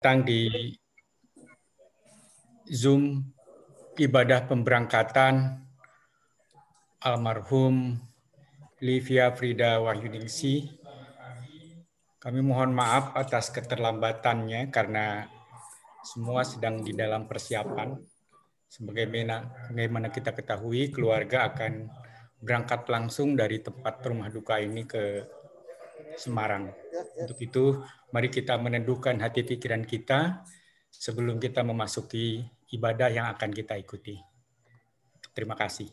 datang di Zoom ibadah pemberangkatan almarhum Livia Frida Wahyuningsi. Kami mohon maaf atas keterlambatannya karena semua sedang di dalam persiapan. Sebagaimana kita ketahui, keluarga akan berangkat langsung dari tempat rumah duka ini ke Semarang. Untuk itu, mari kita meneduhkan hati pikiran kita sebelum kita memasuki ibadah yang akan kita ikuti. Terima kasih.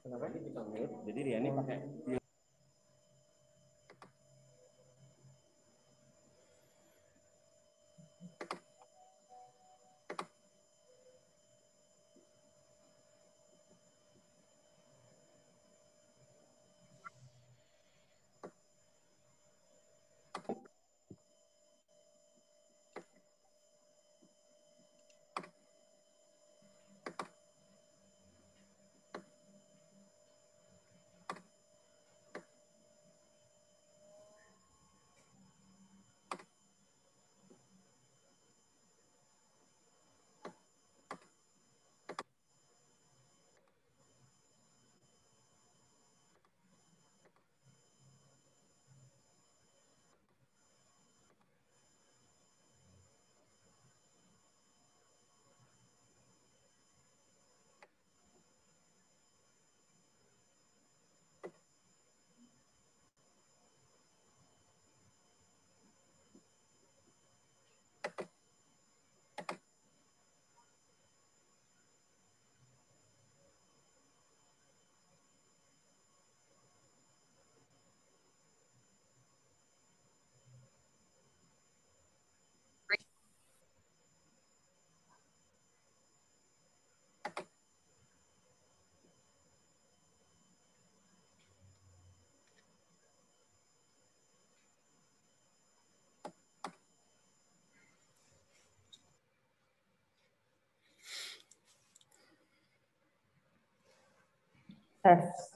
Kenapa ini bisa mute? Jadi dia ini pakai tes.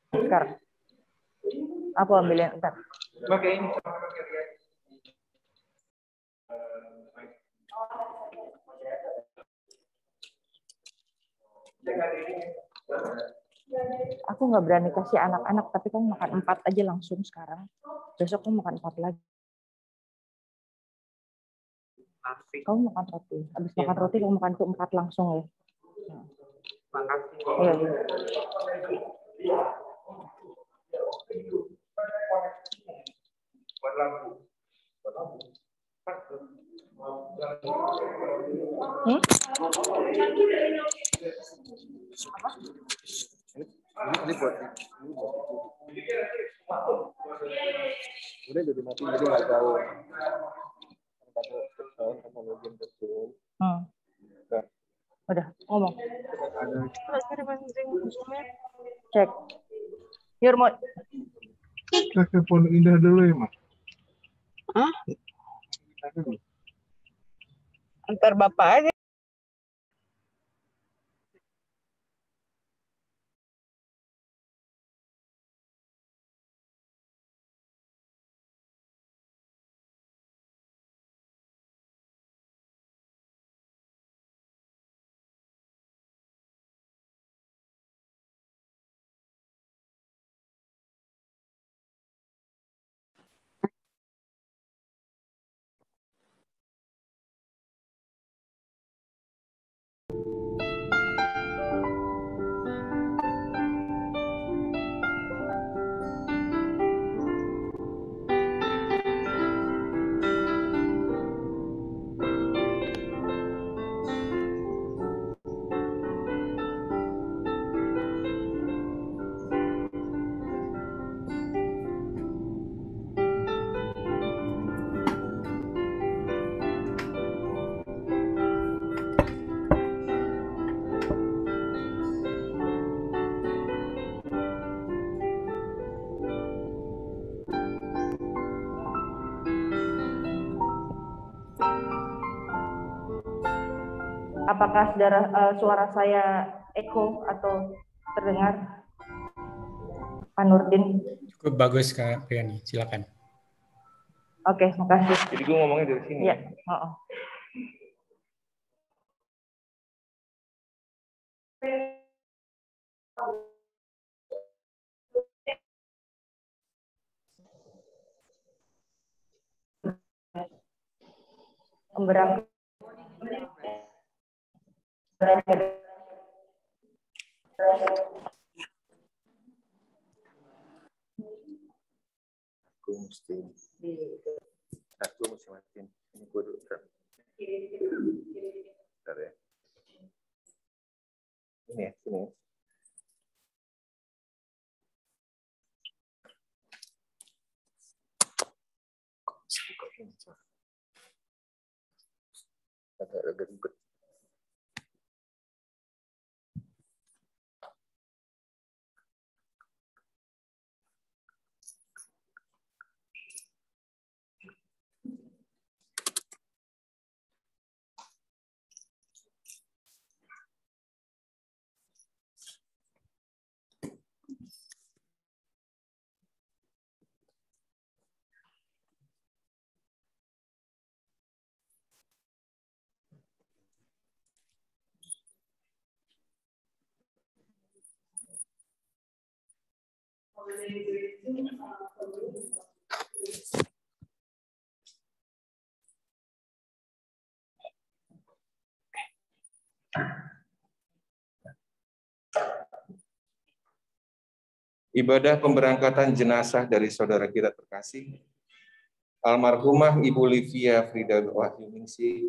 Sekarang aku ambilin entar. Oke, ini. Aku nggak berani kasih anak-anak, tapi kamu makan 4 aja langsung sekarang. Besok kamu makan 4 lagi. Kamu makan roti. Habis makan roti kamu makan tuh 4 langsung ya. Makasih. Iya. Buat lampu. Ini buat udah jadi mati jadi nggak tahu Udah ngomong. Cek. Your mau Telepon Indah dulu ya, Mas. Hah? Antar bapak aja. Apakah suara saya eko atau terdengar? Pak Nurdin. Cukup bagus Kak Priani, silakan. Oke, makasih. Jadi gue ngomongnya dari sini. Iya. Aku mesti matiin. Ini gue dulu. Bentar ya. Ini ya, sini. Agak ribet. Ibadah pemberangkatan jenazah dari saudara kita terkasih, almarhumah Ibu Livia Frida Wahyuningsih,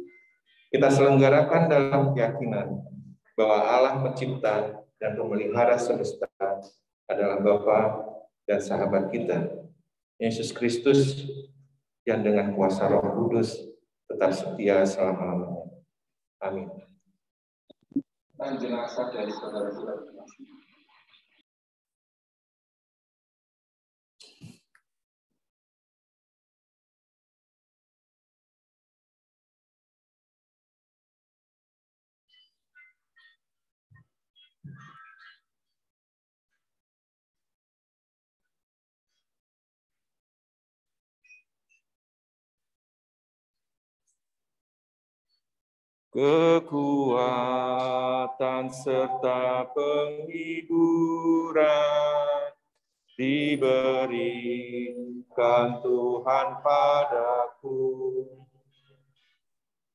kita selenggarakan dalam keyakinan bahwa Allah pencipta dan pemelihara semesta adalah Bapa dan sahabat kita, Yesus Kristus, yang dengan kuasa Roh Kudus tetap setia selama-lamanya. Amin. Dan jenazah dari saudara kita terkasih. Kekuatan serta penghiburan diberikan Tuhan padaku.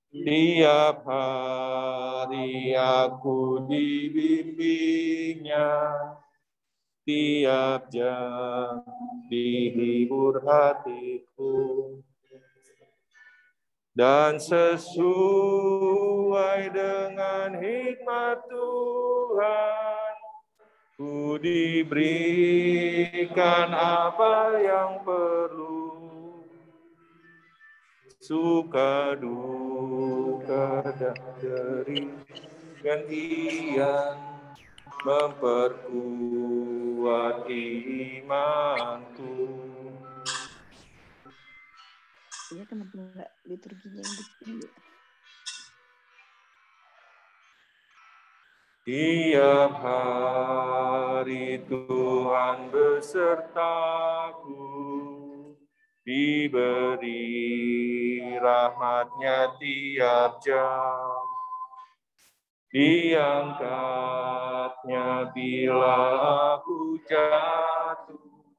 Tiap hari aku dibimbingnya, tiap jam dihibur hatiku. Dan sesuai dengan hikmat Tuhan, ku diberikan apa yang perlu. Suka duka dan deri gantian memperkuat imanku. Iya, kenapa enggak liturginya yang begini? Tiap hari Tuhan besertaku, diberi rahmat-Nya tiap jam, diangkat-Nya bila aku jatuh,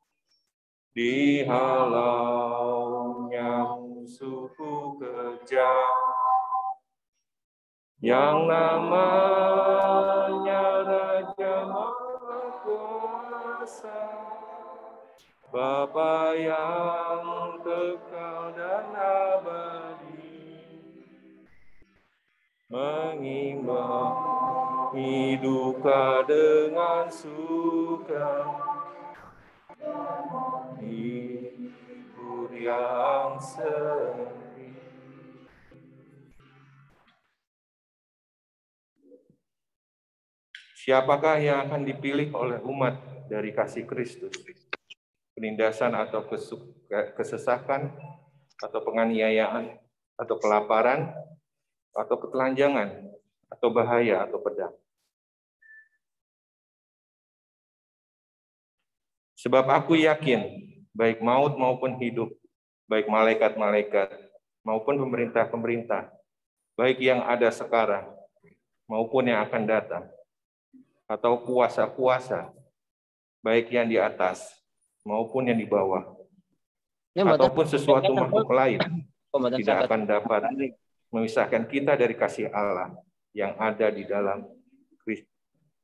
dihalau-Nya musuhku kejam, yang namanya Raja Maha Kuasa, Bapa yang kekal dan abadi, mengimbangi duka dengan suka, hibur yang sepi. Siapakah yang akan dipilih oleh umat dari kasih Kristus? Penindasan atau kesesakan, atau penganiayaan, atau kelaparan, atau ketelanjangan, atau bahaya atau pedang. Sebab aku yakin, baik maut maupun hidup, baik malaikat-malaikat maupun pemerintah-pemerintah, baik yang ada sekarang maupun yang akan datang, atau kuasa-kuasa, baik yang di atas maupun yang di bawah, ataupun sesuatu makhluk lain, tidak akan dapat memisahkan kita dari kasih Allah yang ada di dalam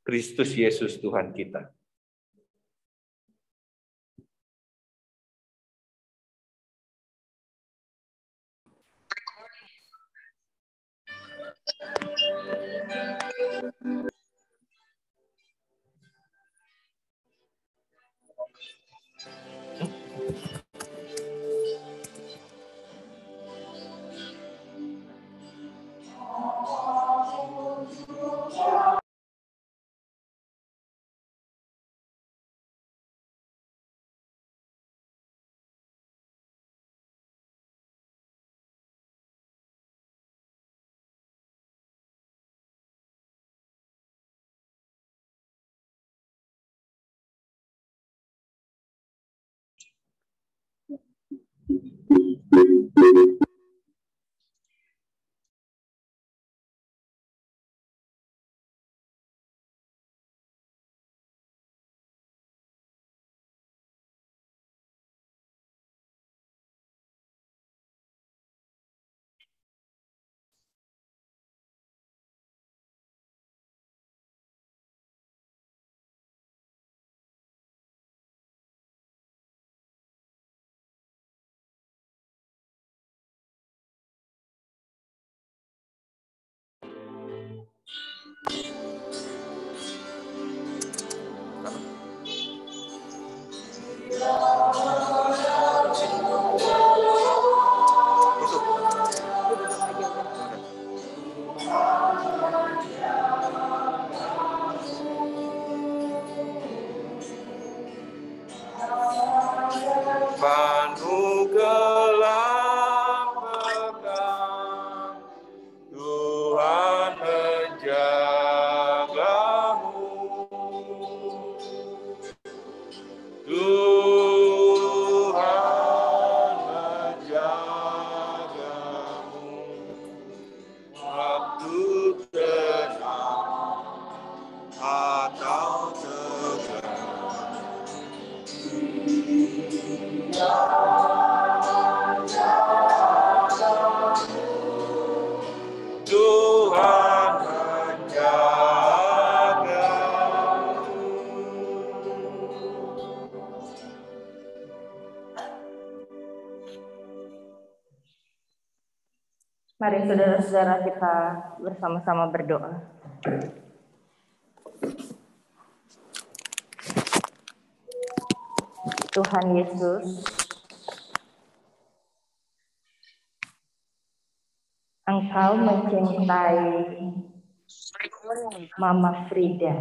Kristus Yesus Tuhan kita. Mari saudara-saudara kita bersama-sama berdoa. Tuhan Yesus, Engkau mencintai Mama Frida.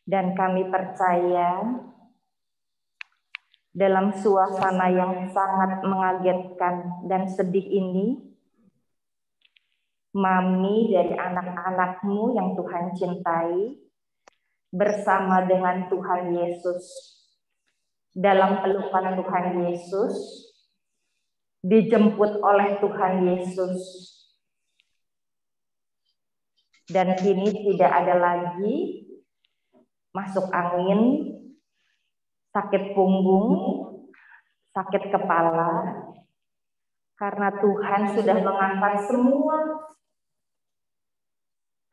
Dan kami percaya dalam suasana yang sangat mengagetkan dan sedih ini, Mami dari anak-anak-Mu yang Tuhan cintai, bersama dengan Tuhan Yesus, dalam pelukan Tuhan Yesus, dijemput oleh Tuhan Yesus, dan kini tidak ada lagi masuk angin, sakit punggung, sakit kepala, karena Tuhan sudah mengangkat semua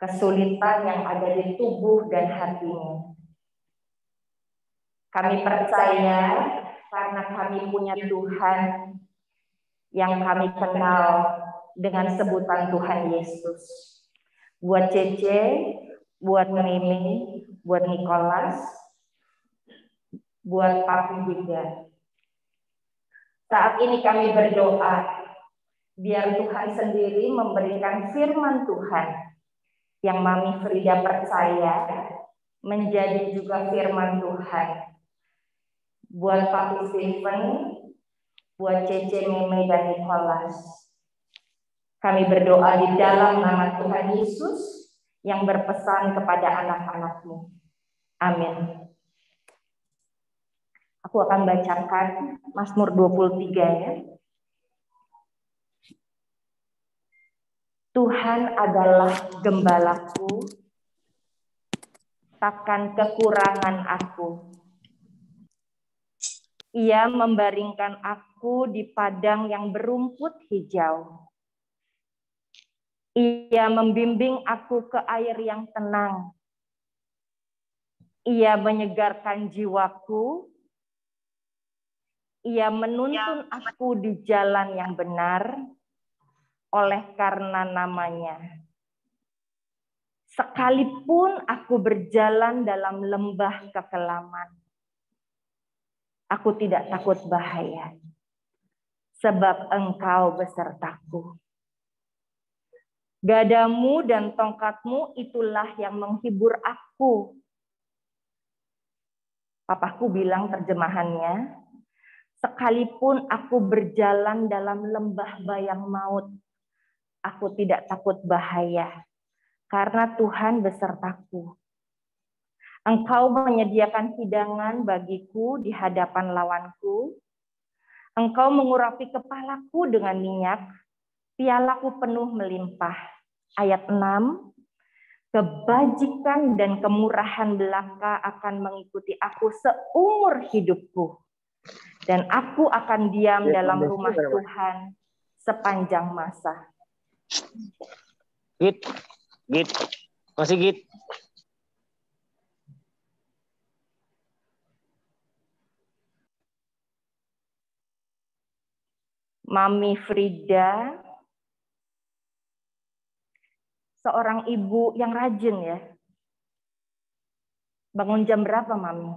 kesulitan yang ada di tubuh dan hatinya. Kami percaya karena kami punya Tuhan yang kami kenal dengan sebutan Tuhan Yesus. Buat Cece, buat Mimi, buat Nicholas, buat Papi juga. Saat ini kami berdoa, biar Tuhan sendiri memberikan firman Tuhan yang Mami Frida percaya menjadi juga firman Tuhan. Buat Papi Stephen, buat Cece, Mimi, dan Nicholas. Kami berdoa di dalam nama Tuhan Yesus yang berpesan kepada anak-anak-Mu. Amin. Aku akan bacakan Mazmur 23 ya. Tuhan adalah gembalaku, takkan kekurangan aku. Ia membaringkan aku di padang yang berumput hijau. Ia membimbing aku ke air yang tenang. Ia menyegarkan jiwaku. Ia menuntun aku di jalan yang benar oleh karena namanya. Sekalipun aku berjalan dalam lembah kekelaman, aku tidak takut bahaya, sebab Engkau besertaku. Gadamu dan tongkatmu itulah yang menghibur aku. Papaku bilang terjemahannya, sekalipun aku berjalan dalam lembah bayang maut, aku tidak takut bahaya, karena Tuhan besertaku. Engkau menyediakan hidangan bagiku di hadapan lawanku. Engkau mengurapi kepalaku dengan minyak, pialaku penuh melimpah. Ayat 6, kebajikan dan kemurahan belaka akan mengikuti aku seumur hidupku. Dan aku akan diam dalam rumah Tuhan sepanjang masa. Git. Masih Git. Mami Frida, seorang ibu yang rajin ya. Bangun jam berapa, Mami?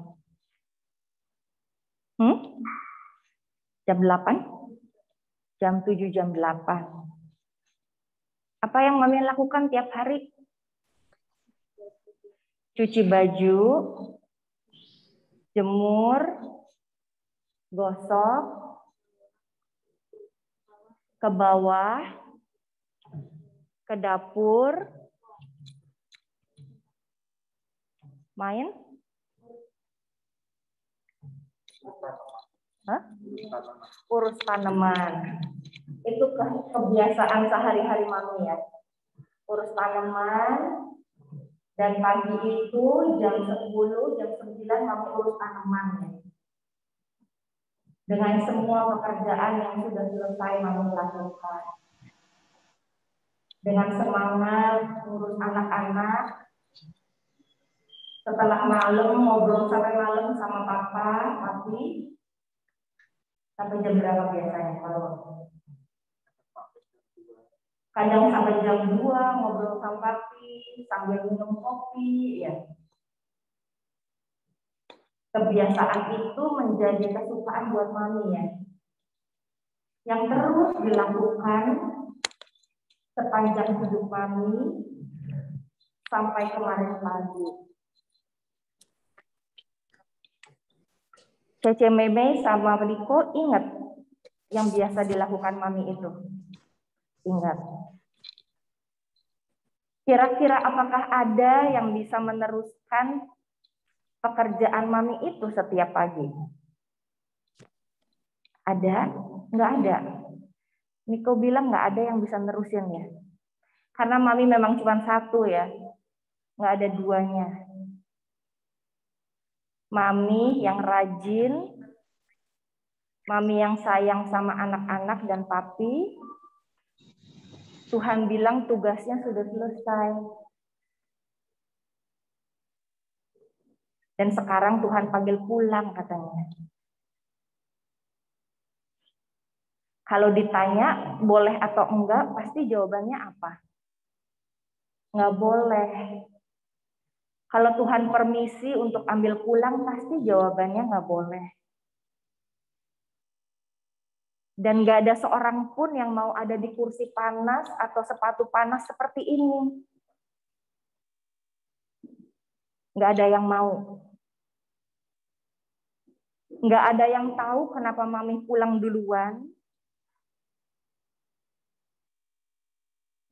Jam 8? Jam 7, jam 8. Apa yang Mami lakukan tiap hari? Cuci baju, jemur, gosok, ke bawah, ke dapur, main? Urus tanaman. Itu kebiasaan sehari-hari Mami ya. Urus tanaman, dan pagi itu jam 10, jam 9 Mami urus tanaman ya. Dengan semua pekerjaan yang sudah selesai Mami lakukan. Dengan semangat urus anak-anak. Setelah malam ngobrol sampai malam sama papa, papi. Sampai jam berapa biasanya kalau? Kadang sampai jam 2 ngobrol sama papi, sambil minum kopi, ya. Kebiasaan itu menjadi kesukaan buat Mami ya. Yang terus dilakukan sepanjang hidup Mami sampai kemarin pagi. Cece Meme sama Riko ingat yang biasa dilakukan Mami itu? Ingat. Kira-kira apakah ada yang bisa meneruskan pekerjaan Mami itu setiap pagi? Ada? Nggak ada. Niko bilang nggak ada yang bisa nerusin ya. Karena Mami memang cuma satu ya. Nggak ada duanya. Mami yang rajin, Mami yang sayang sama anak-anak dan papi, Tuhan bilang tugasnya sudah selesai. Dan sekarang Tuhan panggil pulang katanya. Kalau ditanya boleh atau enggak, pasti jawabannya apa? Enggak boleh. Kalau Tuhan permisi untuk ambil pulang, pasti jawabannya enggak boleh. Dan enggak ada seorang pun yang mau ada di kursi panas atau sepatu panas seperti ini. Enggak ada yang mau. Enggak ada yang tahu kenapa Mami pulang duluan.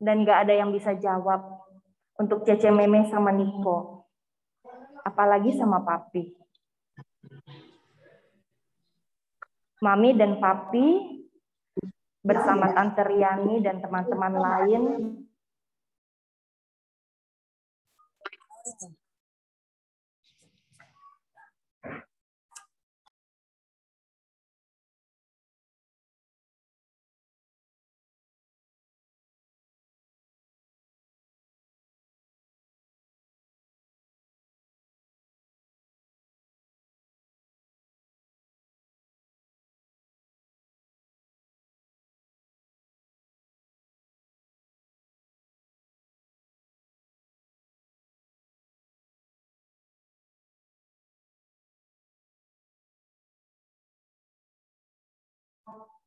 Dan gak ada yang bisa jawab untuk Cece Meme sama Niko. Apalagi sama Papi. Mami dan Papi bersama Tante Riani dan teman-teman lain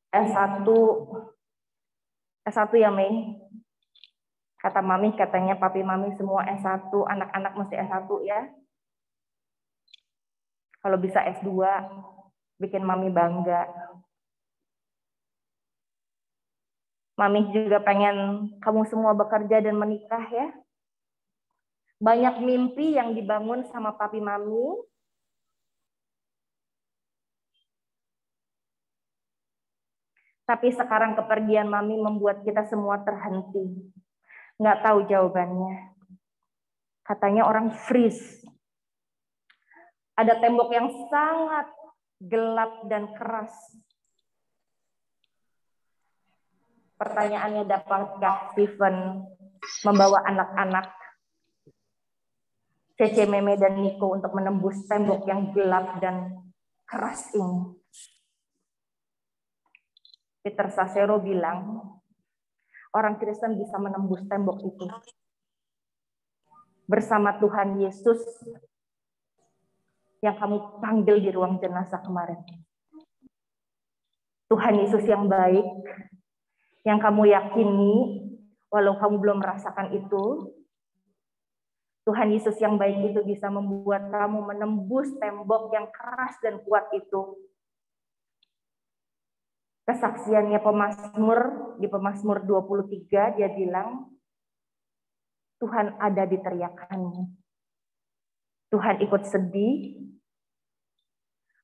S1 ya Mei. Kata Mami, katanya Papi Mami semua S1, anak-anak mesti S1 ya. Kalau bisa S2, bikin Mami bangga. Mami juga pengen kamu semua bekerja dan menikah ya. Banyak mimpi yang dibangun sama Papi Mami. Tapi sekarang kepergian Mami membuat kita semua terhenti. Nggak tahu jawabannya. Katanya orang freeze. Ada tembok yang sangat gelap dan keras. Pertanyaannya, dapatkah Steven membawa anak-anak Cece Meme dan Niko untuk menembus tembok yang gelap dan keras ini? Peter Sasero bilang, orang Kristen bisa menembus tembok itu bersama Tuhan Yesus yang kamu panggil di ruang jenazah kemarin. Tuhan Yesus yang baik, yang kamu yakini, walau kamu belum merasakan itu, Tuhan Yesus yang baik itu bisa membuat kamu menembus tembok yang keras dan kuat itu. Kesaksiannya pemazmur, di Pemazmur 23, dia bilang, Tuhan ada di teriakanmu. Tuhan ikut sedih,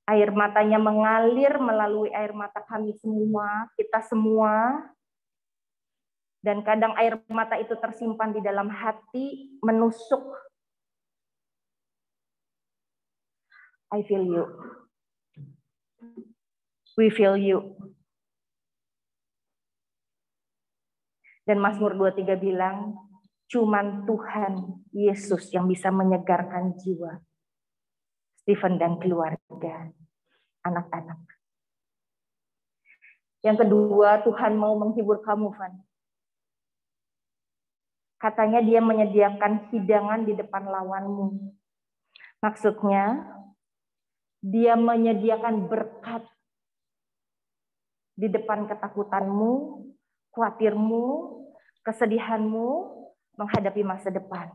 air matanya mengalir melalui air mata kami semua, kita semua, dan kadang air mata itu tersimpan di dalam hati, menusuk. I feel you. We feel you. Dan Mazmur 23 bilang, cuman Tuhan Yesus yang bisa menyegarkan jiwa Steven dan keluarga, anak-anak. Yang kedua, Tuhan mau menghibur kamu, Van. Katanya dia menyediakan hidangan di depan lawanmu. Maksudnya, dia menyediakan berkat di depan ketakutanmu, khawatirmu, kesedihanmu, menghadapi masa depan.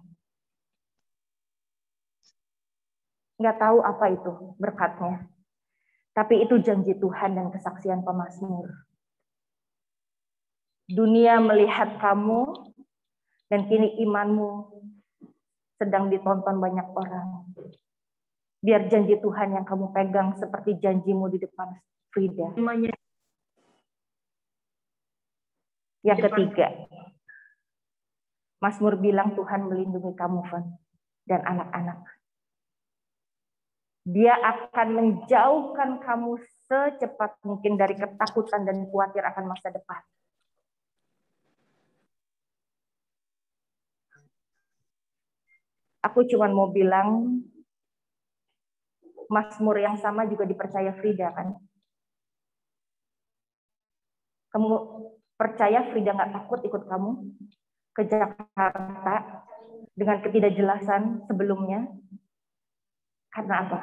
Nggak tahu apa itu berkatnya. Tapi itu janji Tuhan dan kesaksian pemazmur. Dunia melihat kamu, dan kini imanmu sedang ditonton banyak orang. Biar janji Tuhan yang kamu pegang seperti janjimu di depan Frida. Yang ketiga, Mazmur bilang Tuhan melindungi kamu, Van, dan anak-anak. Dia akan menjauhkan kamu secepat mungkin dari ketakutan dan khawatir akan masa depan. Aku cuma mau bilang, Mazmur yang sama juga dipercaya Frida, kan? Kamu percaya Frida nggak takut ikut kamu ke Jakarta dengan ketidakjelasan sebelumnya? Karena apa?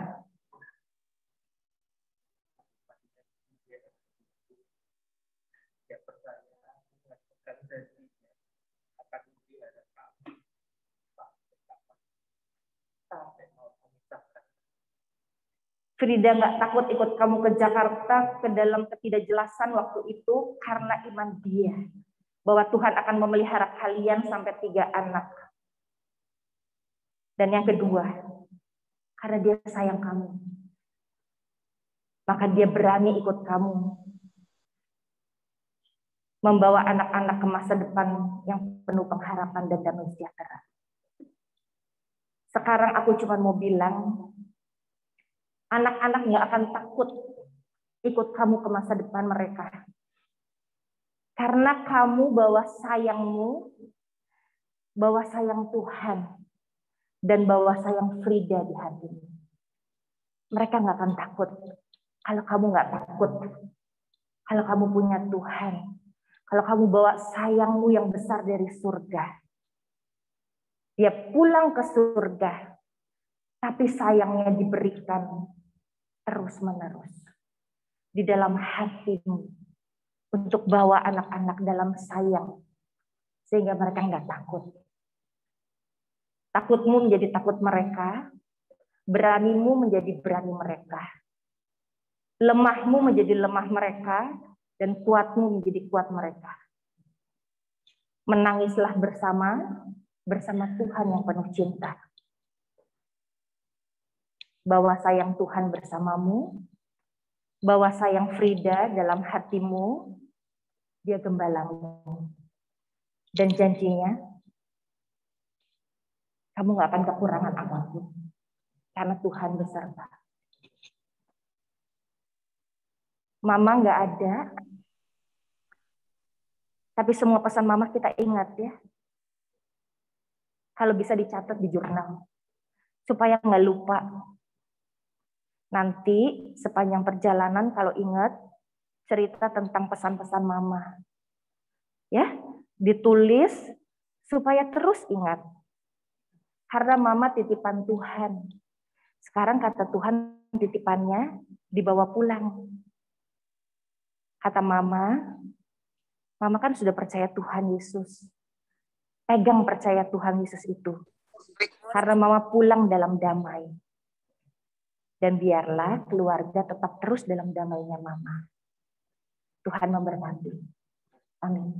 Frida nggak takut ikut kamu ke Jakarta ke dalam ketidakjelasan waktu itu karena iman dia bahwa Tuhan akan memelihara kalian sampai 3 anak. Dan yang kedua, karena dia sayang kamu, maka dia berani ikut kamu membawa anak-anak ke masa depan yang penuh pengharapan dan damai sejahtera. Sekarang aku cuma mau bilang, anak-anak nggak akan takut ikut kamu ke masa depan mereka. Karena kamu bawa sayangmu, bawa sayang Tuhan, dan bawa sayang Frida di hatimu. Mereka nggak akan takut kalau kamu nggak takut. Kalau kamu punya Tuhan, kalau kamu bawa sayangmu yang besar dari surga. Dia pulang ke surga, tapi sayangnya diberikan terus-menerus di dalam hatimu untuk bawa anak-anak dalam sayang, sehingga mereka nggak takut. Takutmu menjadi takut mereka, beranimu menjadi berani mereka. Lemahmu menjadi lemah mereka, dan kuatmu menjadi kuat mereka. Menangislah bersama Tuhan yang penuh cinta. Bawa sayang Tuhan bersamamu, bawa sayang Frida dalam hatimu, dia gembalamu. Dan janjinya, kamu gak akan kekurangan apapun, karena Tuhan beserta. Mama gak ada, tapi semua pesan mama kita ingat ya. Kalau bisa dicatat di jurnal, supaya gak lupa. Nanti sepanjang perjalanan kalau ingat, cerita tentang pesan-pesan mama. Ya, ditulis supaya terus ingat. Karena mama titipan Tuhan. Sekarang kata Tuhan titipannya dibawa pulang. Kata mama kan sudah percaya Tuhan Yesus. Pegang percaya Tuhan Yesus itu. Karena mama pulang dalam damai. Dan biarlah keluarga tetap terus dalam damainya mama. Tuhan memberkati. Amin.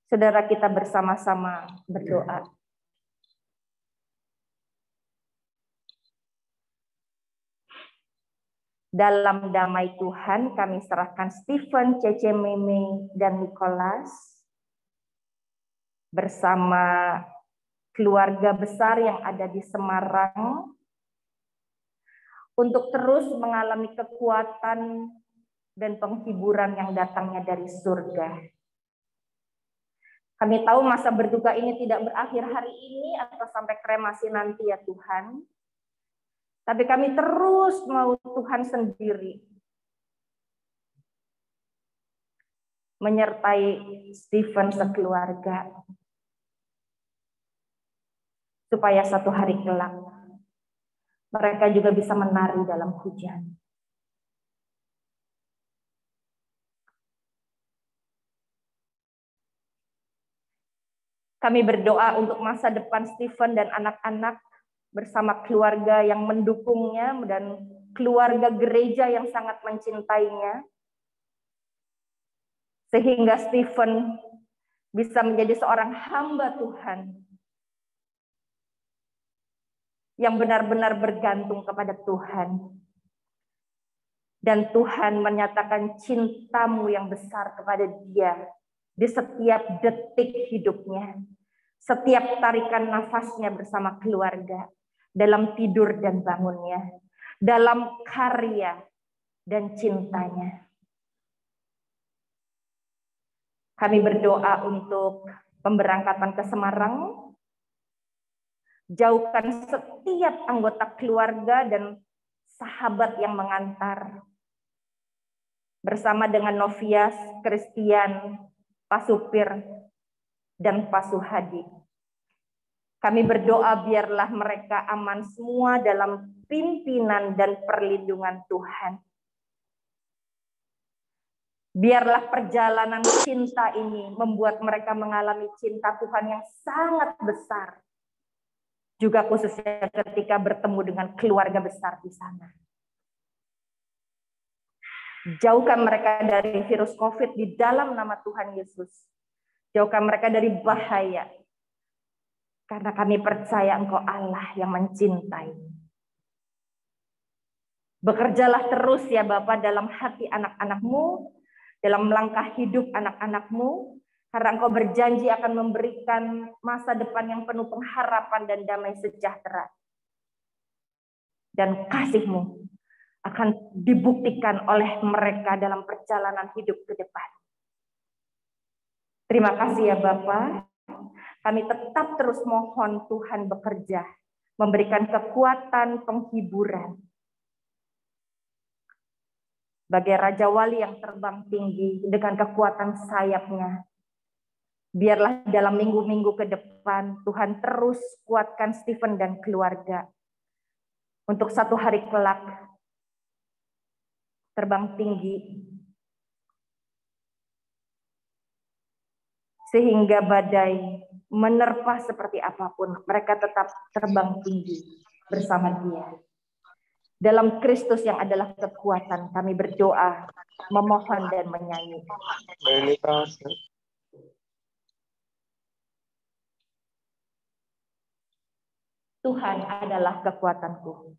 Saudara, kita bersama-sama berdoa. Dalam damai Tuhan kami serahkan Stephen, Cece, Meme, dan Nicholas bersama keluarga besar yang ada di Semarang untuk terus mengalami kekuatan dan penghiburan yang datangnya dari surga. Kami tahu masa berduka ini tidak berakhir hari ini atau sampai kremasi nanti ya Tuhan. Tapi kami terus mau Tuhan sendiri menyertai Stephen sekeluarga. Supaya satu hari kelak mereka juga bisa menari dalam hujan. Kami berdoa untuk masa depan Stephen dan anak-anak bersama keluarga yang mendukungnya dan keluarga gereja yang sangat mencintainya. Sehingga Stephen bisa menjadi seorang hamba Tuhan yang benar-benar bergantung kepada Tuhan. Dan Tuhan menyatakan cintamu yang besar kepada dia di setiap detik hidupnya, setiap tarikan nafasnya bersama keluarga, dalam tidur dan bangunnya, dalam karya dan cintanya. Kami berdoa untuk pemberangkatan ke Semarang. Jauhkan setiap anggota keluarga dan sahabat yang mengantar. Bersama dengan Novias, Christian, Pak Supir, dan Pak Suhadi. Kami berdoa biarlah mereka aman semua dalam pimpinan dan perlindungan Tuhan. Biarlah perjalanan cinta ini membuat mereka mengalami cinta Tuhan yang sangat besar. Juga khususnya ketika bertemu dengan keluarga besar di sana. Jauhkan mereka dari virus COVID di dalam nama Tuhan Yesus. Jauhkan mereka dari bahaya. Karena kami percaya Engkau Allah yang mencintai. Bekerjalah terus ya Bapa dalam hati anak-anak-Mu, dalam langkah hidup anak-anak-Mu, karena Engkau berjanji akan memberikan masa depan yang penuh pengharapan dan damai sejahtera. Dan kasih-Mu akan dibuktikan oleh mereka dalam perjalanan hidup ke depan. Terima kasih ya Bapa. Kami tetap terus mohon Tuhan bekerja, memberikan kekuatan penghiburan. Bagai Raja Wali yang terbang tinggi dengan kekuatan sayapnya. Biarlah dalam minggu-minggu ke depan Tuhan terus kuatkan Stephen dan keluarga. Untuk satu hari kelak terbang tinggi. Sehingga badai menerpa seperti apapun, mereka tetap terbang tinggi bersama Dia. Dalam Kristus yang adalah kekuatan, kami berdoa, memohon dan menyanyi. Tuhan adalah kekuatanku.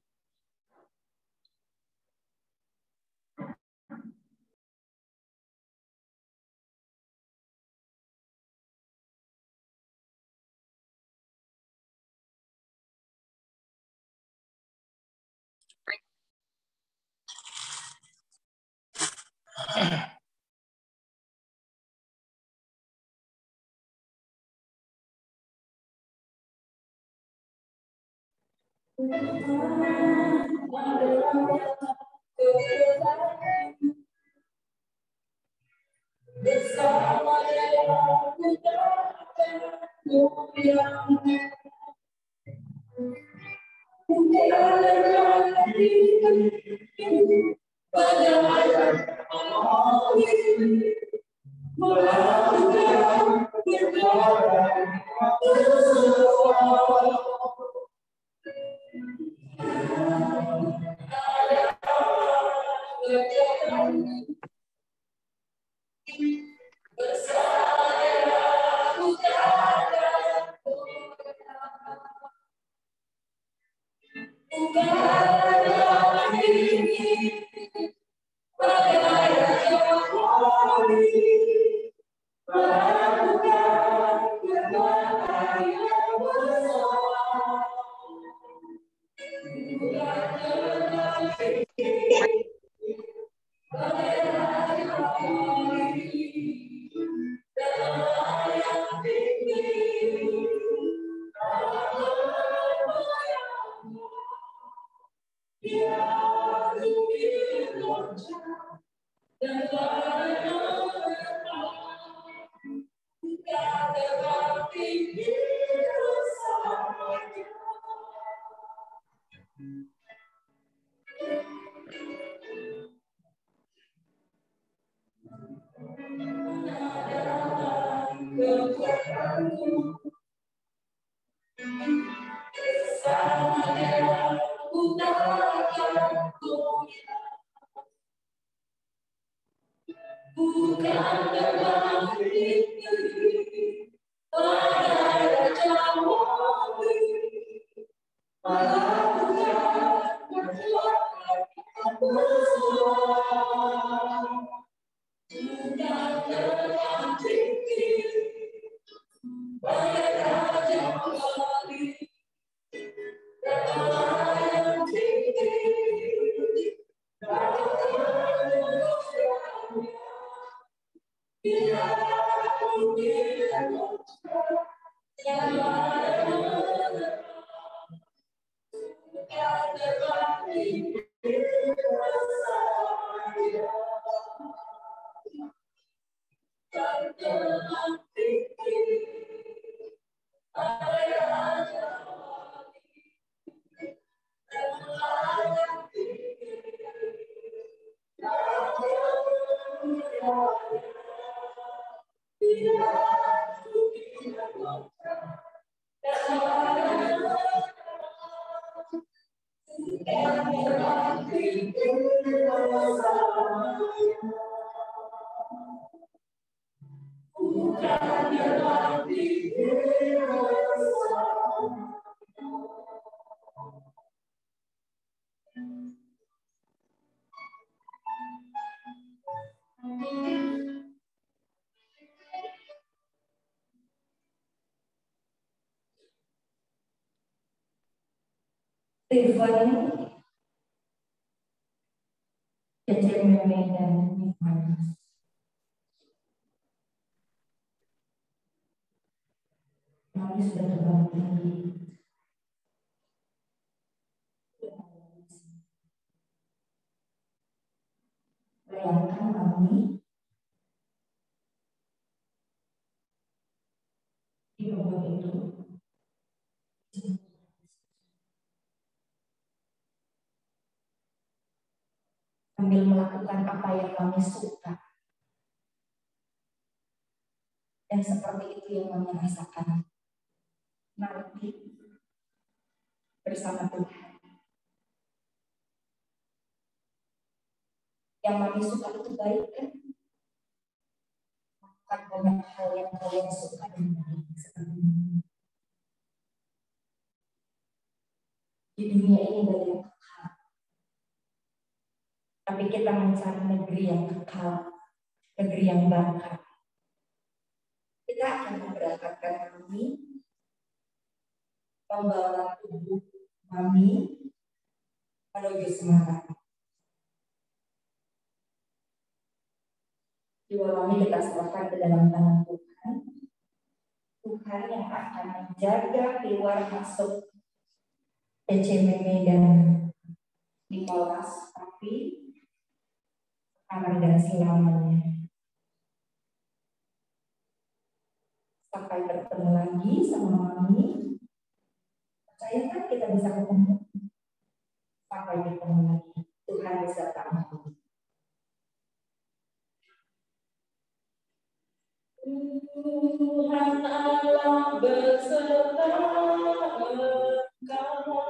Stephen Kecememe dan Nicholas. Kami sudah terbang tinggi. Bayangkan kami di bawah itu sambil melakukan apa yang kami suka. Dan seperti itu yang kami rasakan nanti bersama Tuhan. Yang kami suka itu baik kan? Melakukan banyak hal yang kalian suka dan baik seperti ini. Di dunia ini ada yang kekal. Tapi kita mencari negeri yang kekal, negeri yang bangka. Kita akan memberangkatkan kami, membawa tubuh kami menuju Semarang. Jiwa kami kita serahkan ke dalam tangan Tuhan. Tuhan yang akan menjaga keluar masuk Kecememe dan Nicholas, tapi sekarang dan selamanya. Sampai bertemu lagi sama kami. Percaya kan kita bisa ketemu? Sampai bertemu lagi. Tuhan beserta kami. Tuhan Allah beserta engkau.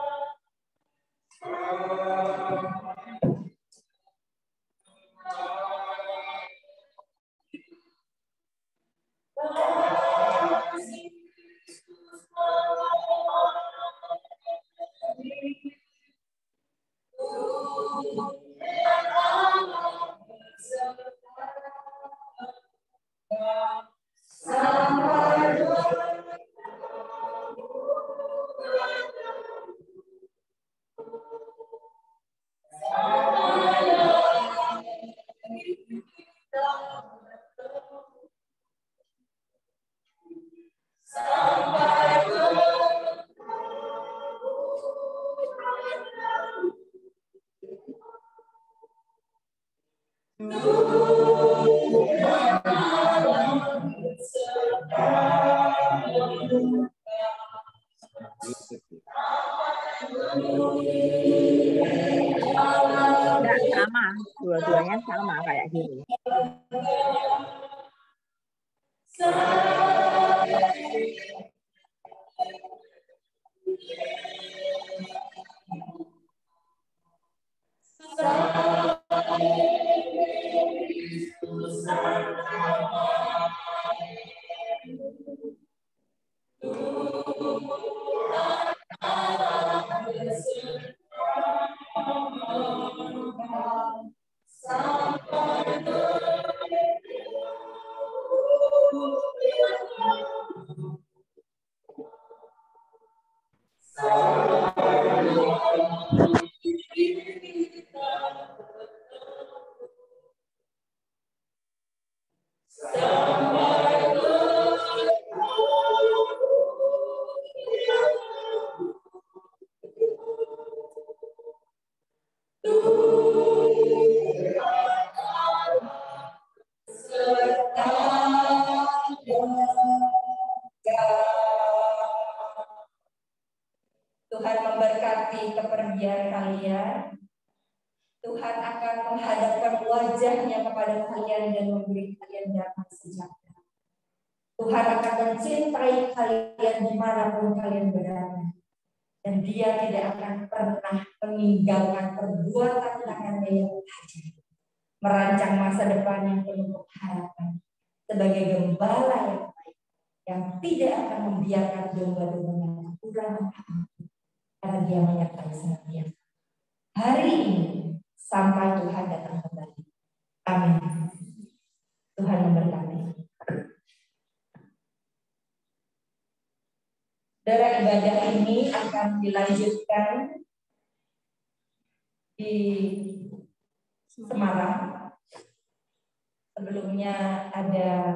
Enggak sama, dua-duanya sama kayak gini. Tuhan memberkati kepergian kalian. Tuhan akan menghadapkan wajahnya kepada kalian dan memberi kalian damai sejahtera. Tuhan akan mencintai kalian dimanapun kalian berada. Dan Dia tidak akan pernah meninggalkan perbuatan tangannya yang tajam. Merancang masa depan yang penuh harapan. Sebagai gembala yang baik. Yang tidak akan membiarkan domba-dombanya kurang apa. Karena Dia menyertai senantiasa. Hari ini sampai Tuhan datang kembali. Amin. Tuhan memberkati. Saudara, ibadah ini akan dilanjutkan di Semarang. Sebelumnya ada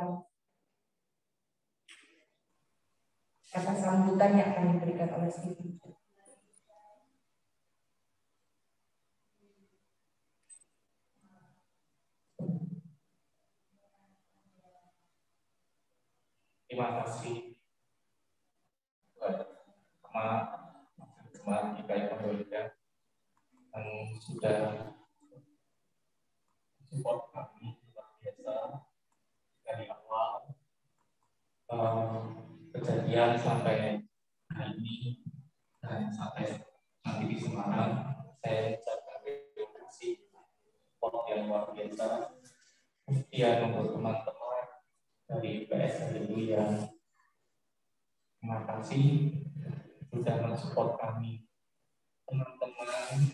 kata sambutan yang akan diberikan oleh Ibu. Terima kasih buat teman-teman kita yang berbeda yang sudah support kami luar biasa dari awal kejadian sampai hari ini dan sampai nanti di Semarang. Saya ucapkan terima kasih support yang luar biasa. Kemudian untuk teman-teman dari PSLU yang terima kasih sudah mensupport kami. Teman-teman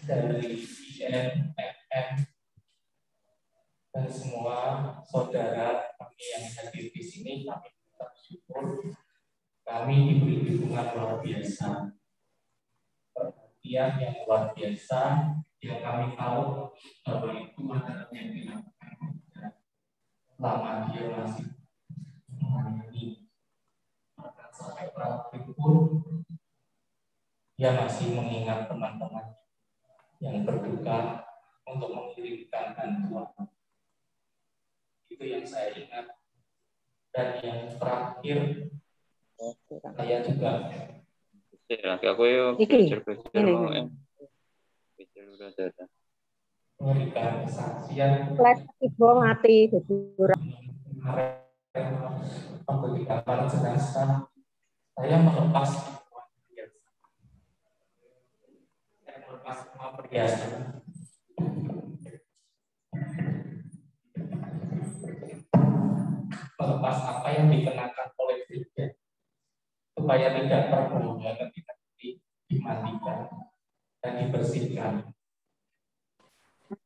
dari IN, FM, dan semua saudara kami yang hadir di sini, kami tetap bersyukur. Kami diberi dukungan luar biasa, perhatian yang luar biasa, yang kami tahu bahwa itu adalah yang dilakukan selama dia masih melayani. Bahkan sampai terakhir pun dia masih mengingat teman-teman yang berduka untuk mengirimkan bantuan. Itu yang saya ingat. Dan yang terakhir, saya juga memberikan kesaksian memberikan para jenazah. Saya melepas perhiasan. Melepas apa yang dikenakan oleh Brigjen supaya tidak berbahaya ketika dimandikan dan dibersihkan.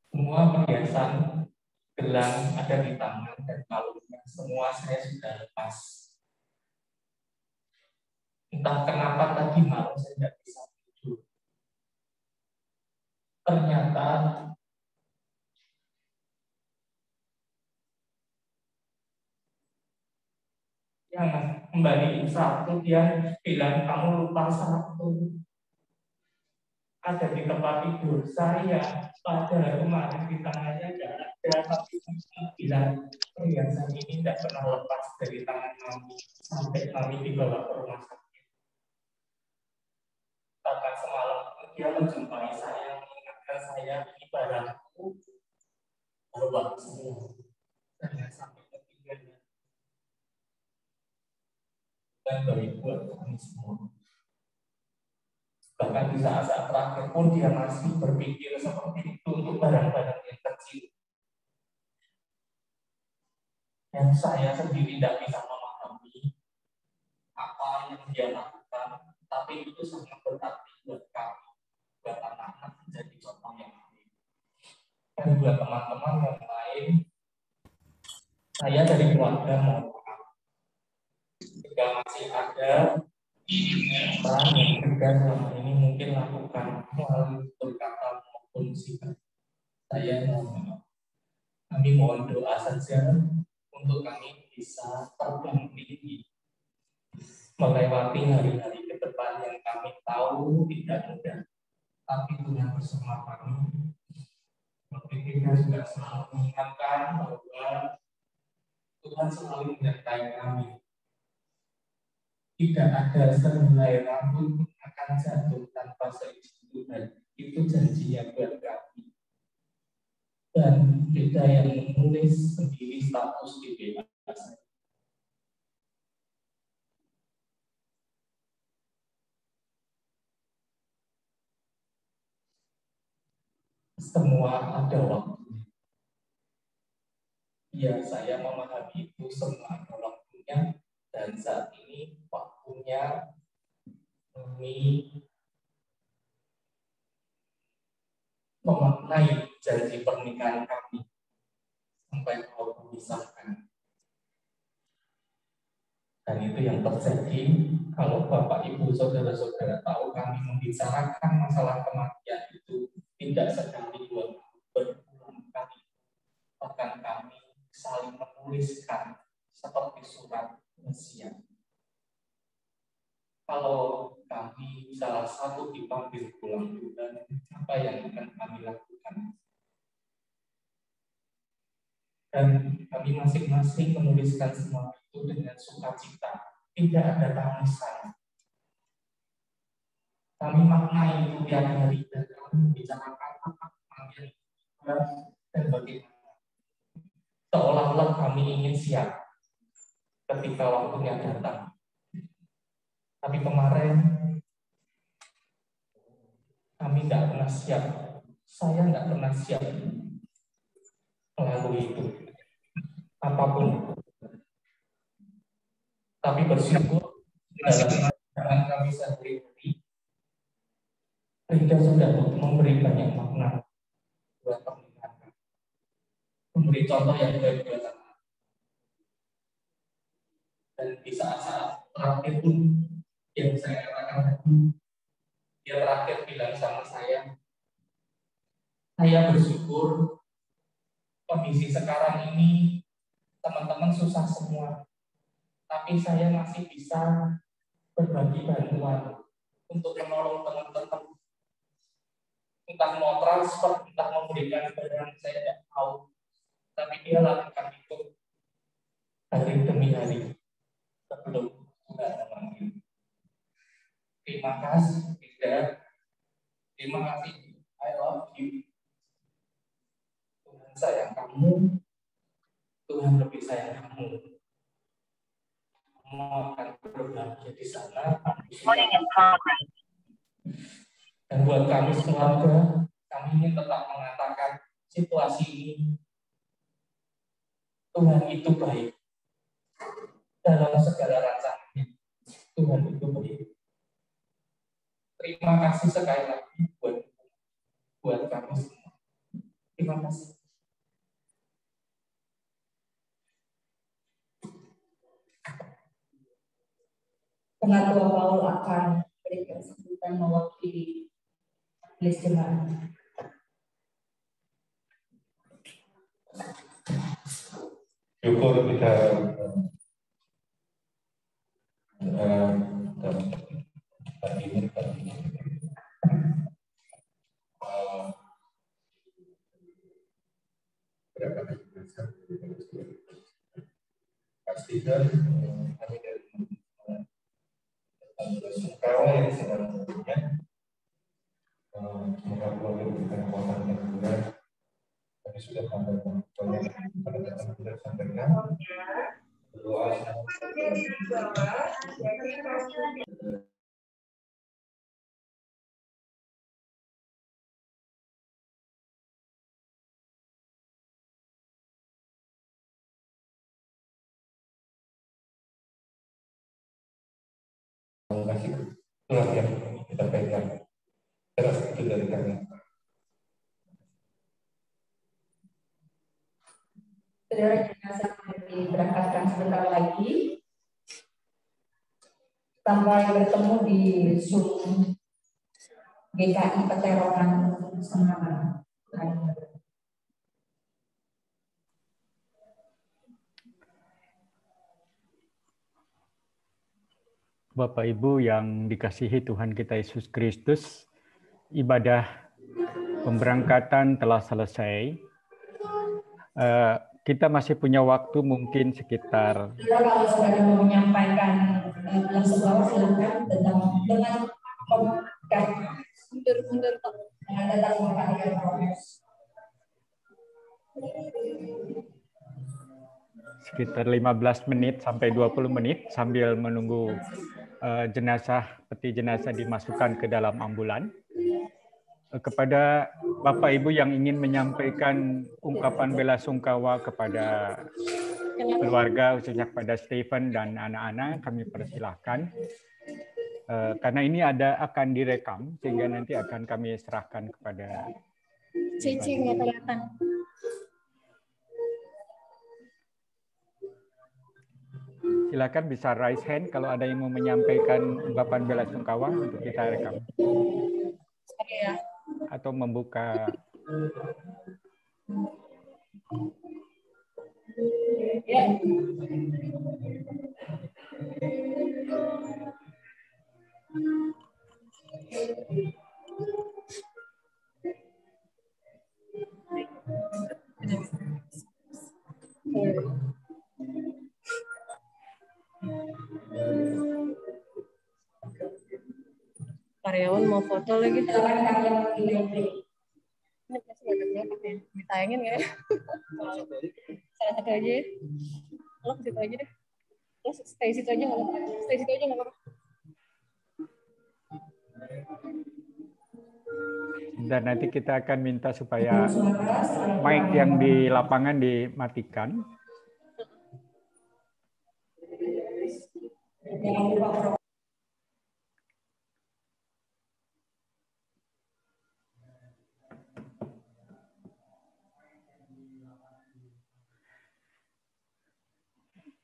Semua perhiasan gelang ada di tangan dan kalungnya semua saya sudah lepas. Entah kenapa tadi malam saya tidak bisa tidur. Ternyata yang kembali satu, dia bilang kamu lupa satu. Ada di tempat tidur saya, pada kemarin di tangannya tidak ada, tapi bilang perhiasan ini tidak pernah lepas dari tangan kami sampai kami dibawa ke rumah sakit. Bahkan semalam dia menjumpai saya, mengingatkan saya ini barangku bawa semua. Dan sampai ketiganya dan baik buat kami semua. Bahkan di saat-saat terakhir pun dia masih berpikir seperti itu untuk barang-barang yang kecil. Yang saya sendiri tidak bisa memahami apa yang dia lakukan, tapi itu sangat berarti buat kami, buat anak-anak menjadi contoh yang baik. Dan buat teman-teman yang lain, saya dari keluarga mohon maaf. Jika masih ada orang yang juga selama ini mungkin lakukan melalui berkata maupun sikap, saya mohon maaf. Kami mohon doa saja untuk kami bisa terbang tinggi melewati hari-hari ke depan yang kami tahu tidak mudah, tapi Tuhan bersama kami. Seperti kita juga selalu mengingatkan bahwa Tuhan selalu menyertai kami. Tidak ada sehelai rambut akan jatuh tanpa seizin Tuhan. Itu janjinya buat kami. Dan kita yang menulis sendiri status di bebas. Semua ada waktunya. Ya, saya memahami itu semua ada waktunya. Dan saat ini waktunya kami memaknai janji pernikahan kami sampai mau memisahkan. Dan itu yang terjadi kalau Bapak, Ibu, Saudara-saudara tahu kami membicarakan masalah kematian itu tidak sekali dua kali, berulang kali. Bahkan kami saling menuliskan seperti surat wasiat. Kalau kami salah satu dipanggil pulang bulan, apa yang akan kami lakukan? Dan kami masing-masing menuliskan semua itu dengan sukacita, tidak ada tangisan. Kami maknai itu tiap hari dan kami bicarakan apa panggil dan bagaimana. Seolah-olah kami ingin siap ketika waktunya datang. Tapi kemarin kami tidak pernah siap. Saya tidak pernah siap melalui itu apapun. Tapi bersyukur dalam keadaan kami sehari-hari, Rida sudah memberi banyak makna buat pernikahan, memberi contoh yang baik buat anak. Dan di saat-saat terakhir pun yang saya katakan tadi, dia terakhir bilang sama saya bersyukur kondisi sekarang ini teman-teman susah semua, tapi saya masih bisa berbagi bantuan untuk menolong teman-teman. Entah mau transfer, entah memberikan barang, saya tidak tahu. Tapi dia lakukan itu hari demi hari sebelum Tuhan memanggil. Terima kasih, Rida. Terima kasih. I love you. Tuhan sayang kamu. Tuhan lebih sayang kamu. Kamu akan berbahagia di sana. Dan buat kami keluarga, kami ingin tetap mengatakan situasi ini, Tuhan itu baik. Dalam segala rancangannya, Tuhan itu baik. Terima kasih sekali lagi buat kami semua. Terima kasih. Pengatua Paul akan berikan sambutan mewakili majelis jemaat. Syukur kita pastikan kami dari bersukawa yang sebenarnya semoga keluarga diberikan kekuatan dan juga kami sudah sampaikan banyak pada datang sudah sampaikan berdoa terima kasih. Itulah yang kita pegang. Terus itu dari kami. Saudara jenazah diberangkatkan sebentar lagi sampai bertemu di Zoom GKI Peterongan Semarang. Bapak Ibu yang dikasihi Tuhan kita Yesus Kristus, ibadah pemberangkatan telah selesai. Kita masih punya waktu mungkin sekitar. Kalau saudara mau menyampaikan langsung bawah silakan dengan mundur Pak. Sekitar 15 menit sampai 20 menit sambil menunggu peti jenazah dimasukkan ke dalam ambulan. Kepada Bapak Ibu yang ingin menyampaikan ungkapan bela sungkawa kepada keluarga, khususnya kepada Stephen dan anak-anak, kami persilahkan. Karena ini akan direkam, sehingga nanti akan kami serahkan kepada Cincin kelihatan. Silakan bisa raise hand kalau ada yang mau menyampaikan ungkapan bela sungkawa untuk kita rekam. Saya atau membuka. Karyawan mau foto lagi. Ini ditayangin nggak ya? Salah satu aja ya. Lo ke situ aja deh. Lo stay situ aja nggak apa-apa. Stay situ aja nggak apa-apa. Dan nanti kita akan minta supaya mic yang di lapangan dimatikan.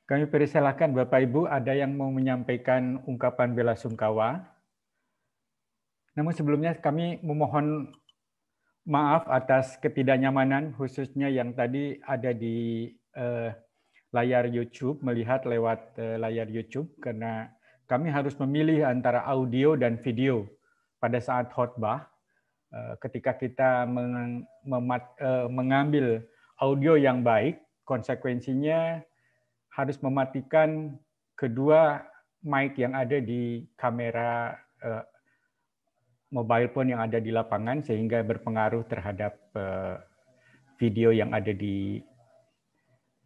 Kami persilakan Bapak Ibu, ada yang mau menyampaikan ungkapan bela sungkawa. Namun sebelumnya kami memohon maaf atas ketidaknyamanan, khususnya yang tadi ada di layar YouTube, melihat lewat layar YouTube, karena kami harus memilih antara audio dan video pada saat khotbah. Ketika kita mengambil audio yang baik, konsekuensinya harus mematikan kedua mic yang ada di kamera mobile phone yang ada di lapangan, sehingga berpengaruh terhadap video yang ada di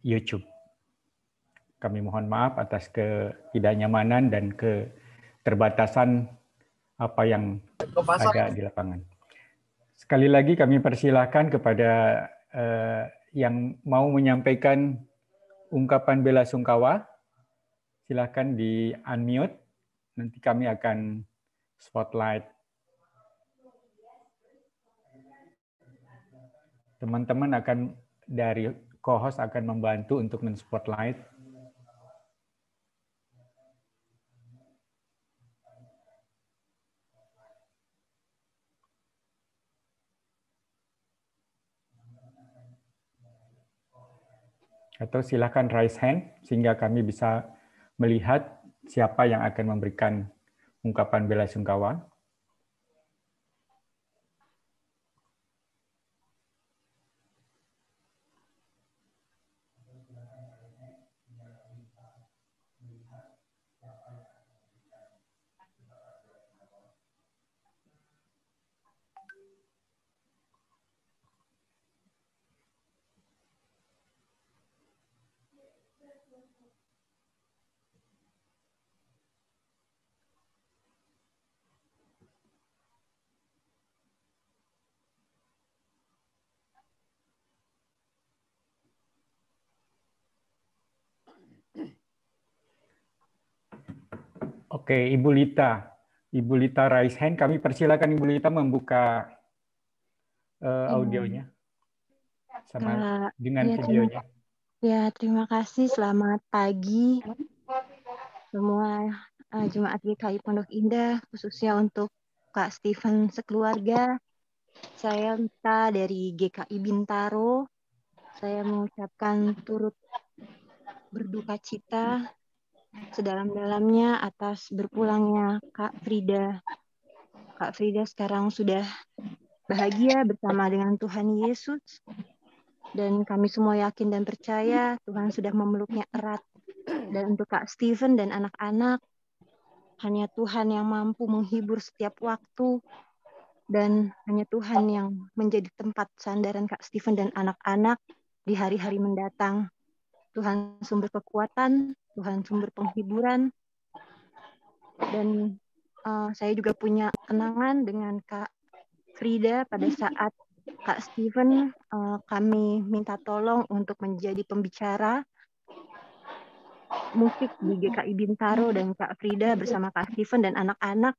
YouTube. Kami mohon maaf atas ketidaknyamanan dan keterbatasan apa yang ada di lapangan. Sekali lagi kami persilahkan kepada yang mau menyampaikan ungkapan bela sungkawa, silakan di unmute. Nanti kami akan spotlight. Teman-teman akan dari co-host akan membantu untuk men-spotlight. Atau silakan raise hand sehingga kami bisa melihat siapa yang akan memberikan ungkapan bela sungkawa. Oke, Ibu Lita raise hand. Kami persilakan Ibu Lita membuka audionya sama dengan videonya. Terima kasih. Selamat pagi semua jemaat GKI Pondok Indah, khususnya untuk Kak Stephen sekeluarga. Saya Lita dari GKI Bintaro. Saya mengucapkan turut berduka cita sedalam-dalamnya atas berpulangnya Kak Frida. Kak Frida sekarang sudah bahagia bersama dengan Tuhan Yesus. Dan kami semua yakin dan percaya Tuhan sudah memeluknya erat. Dan untuk Kak Stephen dan anak-anak, hanya Tuhan yang mampu menghibur setiap waktu. Dan hanya Tuhan yang menjadi tempat sandaran Kak Stephen dan anak-anak di hari-hari mendatang. Tuhan sumber kekuatan, Tuhan sumber penghiburan. Dan saya juga punya kenangan dengan Kak Frida pada saat Kak Stephen kami minta tolong untuk menjadi pembicara musik di GKI Bintaro, dan Kak Frida bersama Kak Stephen dan anak-anak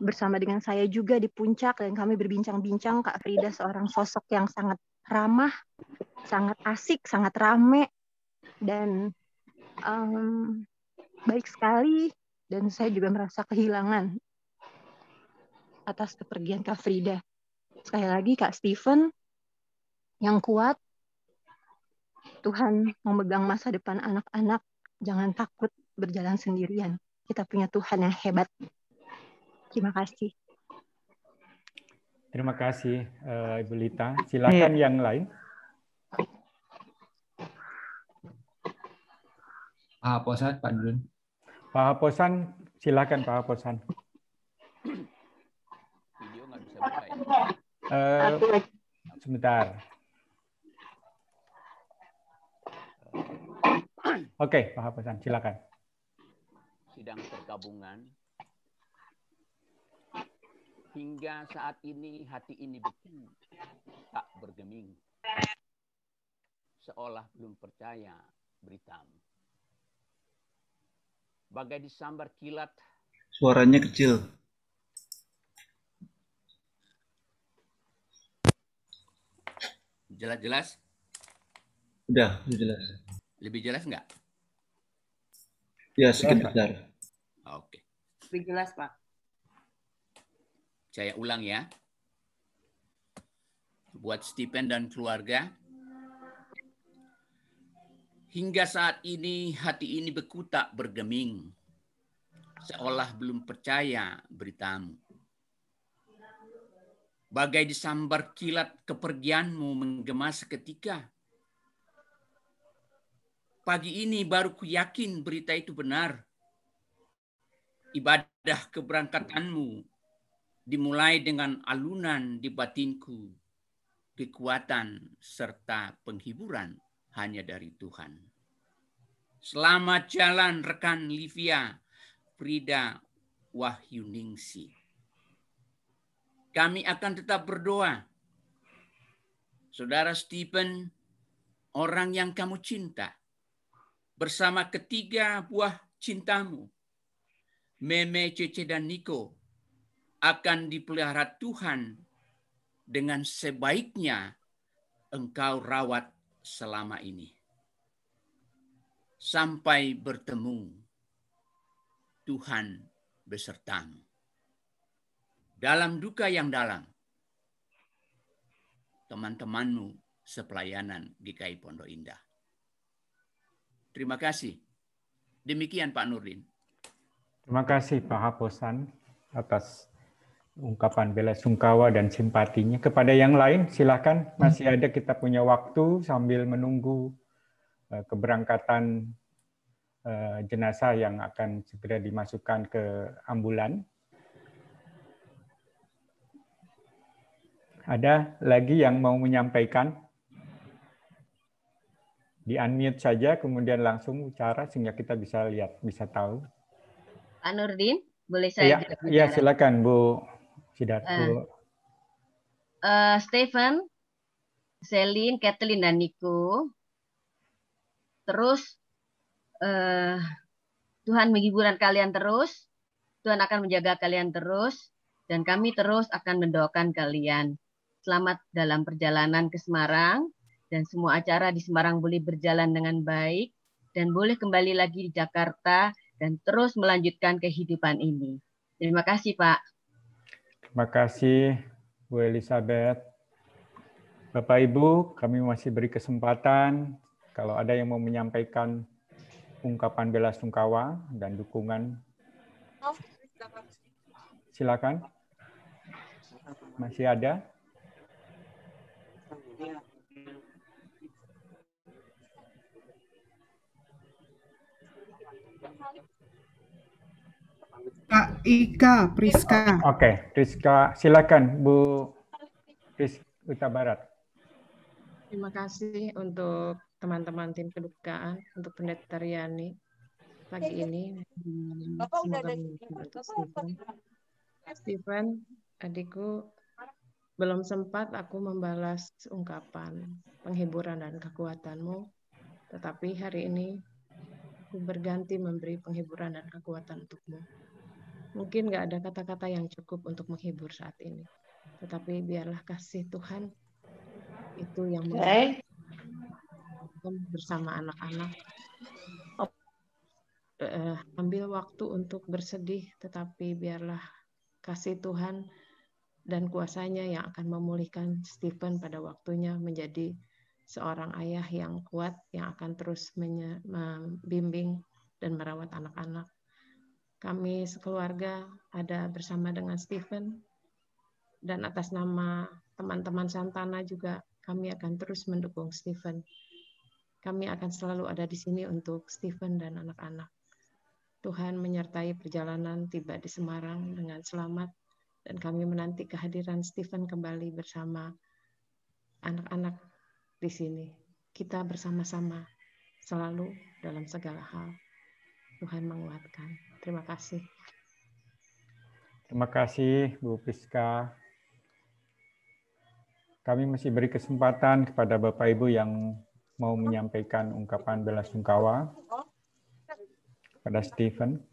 bersama dengan saya juga di puncak, dan kami berbincang-bincang. Kak Frida seorang sosok yang sangat ramah, sangat asik, sangat rame, dan baik sekali. Dan saya juga merasa kehilangan atas kepergian Kak Frida. Sekali lagi Kak Stephen yang kuat, Tuhan memegang masa depan anak-anak, jangan takut berjalan sendirian. Kita punya Tuhan yang hebat. Terima kasih. Terima kasih Ibu Lita. Silakan yang lain. Pak Haposan, Pak Nurdin. Pak Haposan, silakan Pak Haposan. Video nggak bisa buka ya? Sebentar. Oke, Pak Haposan, silakan. Sidang perkabungan. Hingga saat ini hati ini beku, tak bergeming. Seolah belum percaya beritamu. Bagai disambar kilat. Suaranya kecil. Jelas-jelas? Udah jelas. Lebih jelas nggak? Ya, sebentar. Oke. Lebih jelas, Pak. Saya ulang ya. Buat Stephen dan keluarga. Hingga saat ini hati ini beku tak bergeming. Seolah belum percaya beritamu. Bagai disambar kilat kepergianmu menggema seketika. Pagi ini baru ku yakin berita itu benar. Ibadah keberangkatanmu dimulai dengan alunan di batinku. Kekuatan serta penghiburan hanya dari Tuhan. Selamat jalan rekan Livia, Frida, Wahyuningsi. Kami akan tetap berdoa. Saudara Stephen, orang yang kamu cinta, bersama ketiga buah cintamu, Meme, Cece, dan Niko, akan dipelihara Tuhan dengan sebaiknya engkau rawat selama ini. Sampai bertemu, Tuhan besertamu. Dalam duka yang dalam, teman-temanmu sepelayanan GKI Pondok Indah. Terima kasih. Demikian Pak Nurdin. Terima kasih Pak Haposan atas ungkapan bela sungkawa dan simpatinya. Kepada yang lain, silakan. Masih ada, kita punya waktu sambil menunggu keberangkatan jenazah yang akan segera dimasukkan ke ambulan. Ada lagi yang mau menyampaikan? Di-unmute saja, kemudian langsung bicara sehingga kita bisa lihat, bisa tahu. Pak Nurdin, boleh saya bicara? Ya, silakan Bu Sidarto. Stephen, Selin, Kathleen, dan Niko. Terus Tuhan menghiburkan kalian terus, Tuhan akan menjaga kalian terus, dan kami terus akan mendoakan kalian. Selamat dalam perjalanan ke Semarang, dan semua acara di Semarang boleh berjalan dengan baik, dan boleh kembali lagi di Jakarta, dan terus melanjutkan kehidupan ini. Terima kasih, Pak. Terima kasih, Bu Elizabeth. Bapak Ibu, kami masih beri kesempatan, kalau ada yang mau menyampaikan ungkapan bela sungkawa dan dukungan, silakan. Masih ada? Kak Ika, Priska. Oke, Priska, silakan Bu Priska Barat. Terima kasih untuk teman-teman tim kedukaan, untuk Pendeta Riani pagi ini. Semoga untuk Stephen, adikku, belum sempat aku membalas ungkapan penghiburan dan kekuatanmu, tetapi hari ini aku berganti memberi penghiburan dan kekuatan untukmu. Mungkin nggak ada kata-kata yang cukup untuk menghibur saat ini, tetapi biarlah kasih Tuhan itu yang bersama anak-anak. Ambil waktu untuk bersedih, tetapi biarlah kasih Tuhan dan kuasanya yang akan memulihkan Stephen pada waktunya menjadi seorang ayah yang kuat yang akan terus membimbing dan merawat anak-anak. Kami sekeluarga ada bersama dengan Stephen, dan atas nama teman-teman Santana juga kami akan terus mendukung Stephen. Kami akan selalu ada di sini untuk Stephen dan anak-anak. Tuhan menyertai perjalanan tiba di Semarang dengan selamat, dan kami menanti kehadiran Stephen kembali bersama anak-anak di sini. Kita bersama-sama selalu dalam segala hal. Tuhan menguatkan. Terima kasih. Terima kasih Bu Priska. Kami masih beri kesempatan kepada Bapak Ibu yang mau menyampaikan ungkapan belasungkawa kepada Stephen.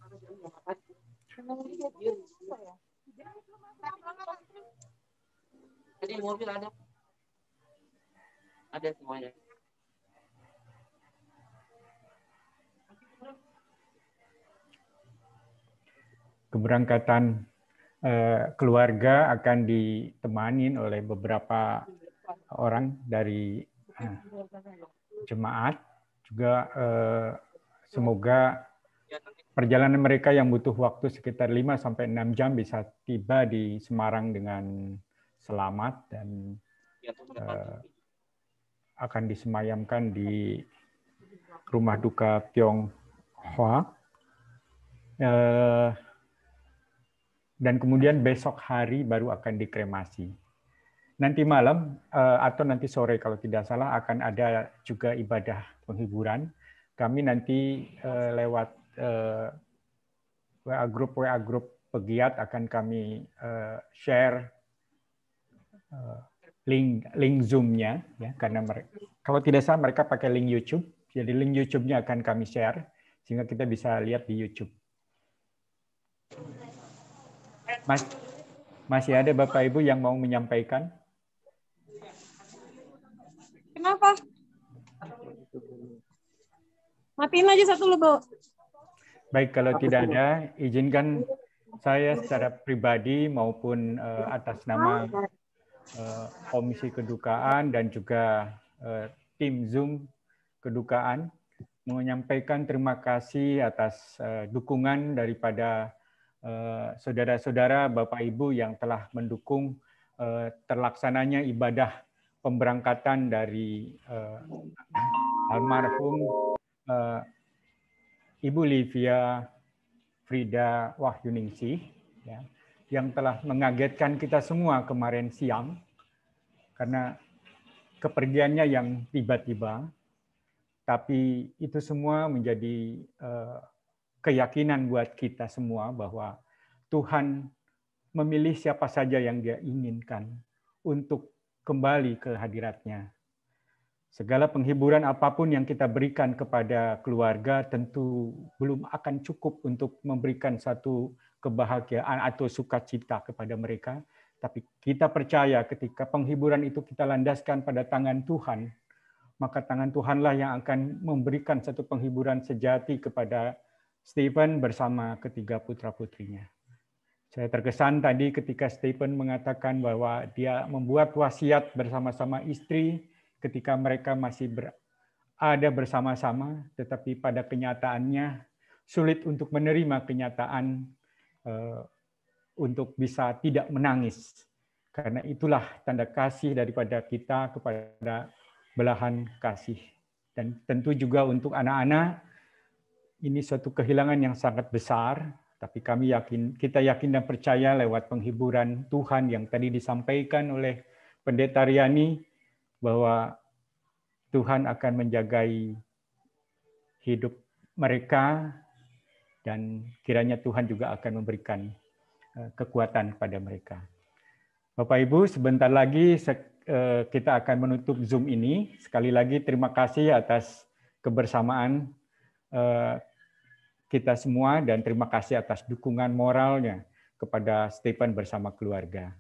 Jadi mobil ada semuanya. Keberangkatan keluarga akan ditemani oleh beberapa orang dari jemaat. Juga semoga perjalanan mereka yang butuh waktu sekitar 5-6 jam bisa tiba di Semarang dengan selamat dan akan disemayamkan di rumah duka Tionghoa. Dan kemudian besok hari baru akan dikremasi. Nanti malam atau nanti sore kalau tidak salah akan ada juga ibadah penghiburan. Kami nanti lewat WA grup pegiat akan kami share link Zoom-nya, ya, karena kalau tidak salah mereka pakai link YouTube. Jadi link YouTube-nya akan kami share sehingga kita bisa lihat di YouTube. Masih ada Bapak Ibu yang mau menyampaikan? Kenapa? Matiin aja satu lu, Bu. Baik, kalau tidak ada, izinkan saya secara pribadi maupun atas nama Komisi Kedukaan dan juga tim Zoom Kedukaan menyampaikan terima kasih atas dukungan daripada saudara-saudara, Bapak Ibu yang telah mendukung terlaksananya ibadah pemberangkatan dari almarhum Ibu Livia Frida Wahyuningsih, ya, yang telah mengagetkan kita semua kemarin siang karena kepergiannya yang tiba-tiba, tapi itu semua menjadi keyakinan buat kita semua bahwa Tuhan memilih siapa saja yang Dia inginkan untuk kembali ke hadirat-Nya. Segala penghiburan apapun yang kita berikan kepada keluarga tentu belum akan cukup untuk memberikan satu kebahagiaan atau sukacita kepada mereka. Tapi kita percaya ketika penghiburan itu kita landaskan pada tangan Tuhan, maka tangan Tuhanlah yang akan memberikan satu penghiburan sejati kepada Stephen bersama ketiga putra-putrinya. Saya terkesan tadi ketika Stephen mengatakan bahwa dia membuat wasiat bersama-sama istri ketika mereka masih ada bersama-sama, tetapi pada kenyataannya sulit untuk menerima kenyataan untuk bisa tidak menangis. Karena itulah tanda kasih daripada kita kepada belahan kasih. Dan tentu juga untuk anak-anak, ini suatu kehilangan yang sangat besar, tapi kita yakin dan percaya lewat penghiburan Tuhan yang tadi disampaikan oleh Pendeta Riani, bahwa Tuhan akan menjagai hidup mereka dan kiranya Tuhan juga akan memberikan kekuatan kepada mereka. Bapak Ibu, sebentar lagi kita akan menutup Zoom ini. Sekali lagi terima kasih atas kebersamaan kita semua dan terima kasih atas dukungan moralnya kepada Stephen bersama keluarga.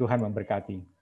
Tuhan memberkati.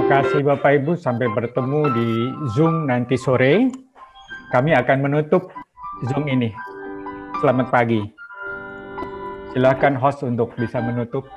Terima kasih Bapak Ibu, sampai bertemu di Zoom nanti sore. Kami akan menutup Zoom ini. Selamat pagi. Silakan host untuk bisa menutup.